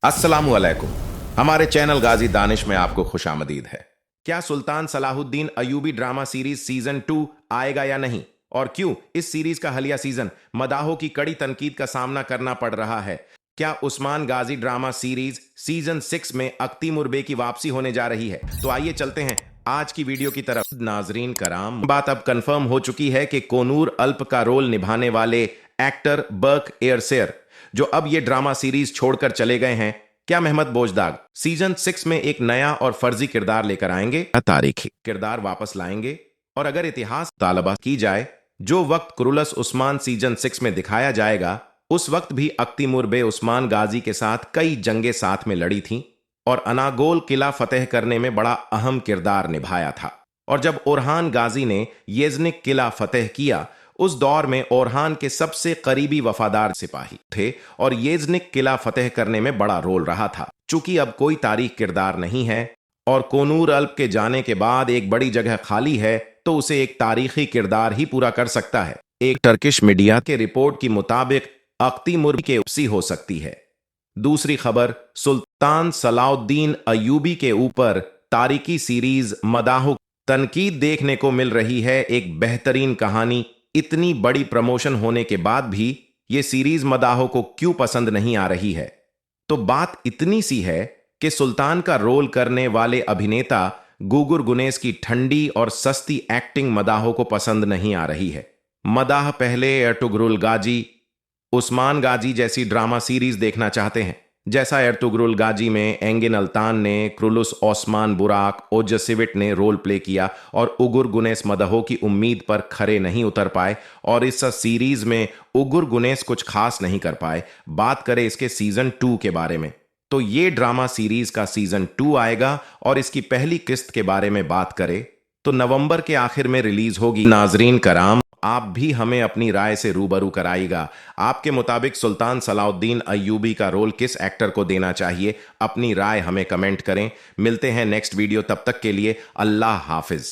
अस्सलामु अलैकुम। हमारे चैनल गाजी दानिश में आपको खुशामदीद है। क्या Sultan Salahuddin Ayubi drama series season 2 आएगा या नहीं, और क्यों इस सीरीज का हालिया सीजन मदाहों की कड़ी तनकीद का सामना करना पड़ रहा है? क्या उस्मान गाजी ड्रामा सीरीज सीजन 6 में अख्ती मुर्बे की वापसी होने जा रही है? तो आइए चलते हैं आज की वीडियो की तरफ। नाजरीन कराम, बात अब कंफर्म हो चुकी है कि कोनूर अल्प का रोल निभाने वाले एक्टर बर्क एयरसेयर, जो अब ये ड्रामा सीरीज छोड़कर चले गए हैं, क्या महमद बोजदाग सीजन 6 में एक नया और फर्जी किरदार लेकर आएंगे, तारीखी किरदार वापस लाएंगे? और अगर इतिहास तालबा की जाए, जो वक्त कुरुलस उस्मान सीजन 6 में दिखाया जाएगा, उस वक्त भी अख्ती मुर्बे उस्मान गाजी के साथ कई जंगें साथ में लड़ी थीं और अनागोल किला फतेह करने में बड़ा अहम किरदार निभाया था। और जब ओरहान गाजी ने येज़निक किला फतेह किया, उस दौर में ओरहान के सबसे करीबी वफादार सिपाही थे और येज़निक किला फतेह करने में बड़ा रोल रहा था। चूंकि अब कोई तारीख किरदार नहीं है और कोनूर अल्प के जाने के बाद एक बड़ी जगह खाली है, तो उसे एक तारीखी किरदार ही पूरा कर सकता है। एक टर्किश मीडिया के रिपोर्ट के मुताबिक अख्ती मुर्बी के वापसी हो सकती है। दूसरी खबर, सुल्तान सलाउद्दीन अयूबी के ऊपर तारीखी सीरीज मदाहों तनकीद देखने को मिल रही है। एक बेहतरीन कहानी, इतनी बड़ी प्रमोशन होने के बाद भी ये सीरीज मदाहों को क्यों पसंद नहीं आ रही है? तो बात इतनी सी है कि सुल्तान का रोल करने वाले अभिनेता गुगुर गुनेस की ठंडी और सस्ती एक्टिंग मदाहों को पसंद नहीं आ रही है। मदाह पहले एर्तुगरुल गाजी, उस्मान गाजी जैसी ड्रामा सीरीज देखना चाहते हैं, जैसा एर्तुगरुल गाजी में एंगिन अल्तान ने, क्रुलुस ओस्मान बुराक, ओजसिविट ने रोल प्ले किया और उगुर गुनेस मदहों की उम्मीद पर खरे नहीं उतर पाए और इस सीरीज में उगुर गुनेस कुछ खास नहीं कर पाए। बात करें इसके सीजन 2 के बारे में, तो ये ड्रामा सीरीज का सीजन 2 आएगा और इसकी पहली किस्त के बारे में बात करें तो नवंबर के आखिर में रिलीज होगी। नाजरीन कराम, आप भी हमें अपनी राय से रूबरू कराइएगा। आपके मुताबिक सुल्तान सलाउद्दीन अयूबी का रोल किस एक्टर को देना चाहिए? अपनी राय हमें कमेंट करें। मिलते हैं नेक्स्ट वीडियो, तब तक के लिए अल्लाह हाफिज।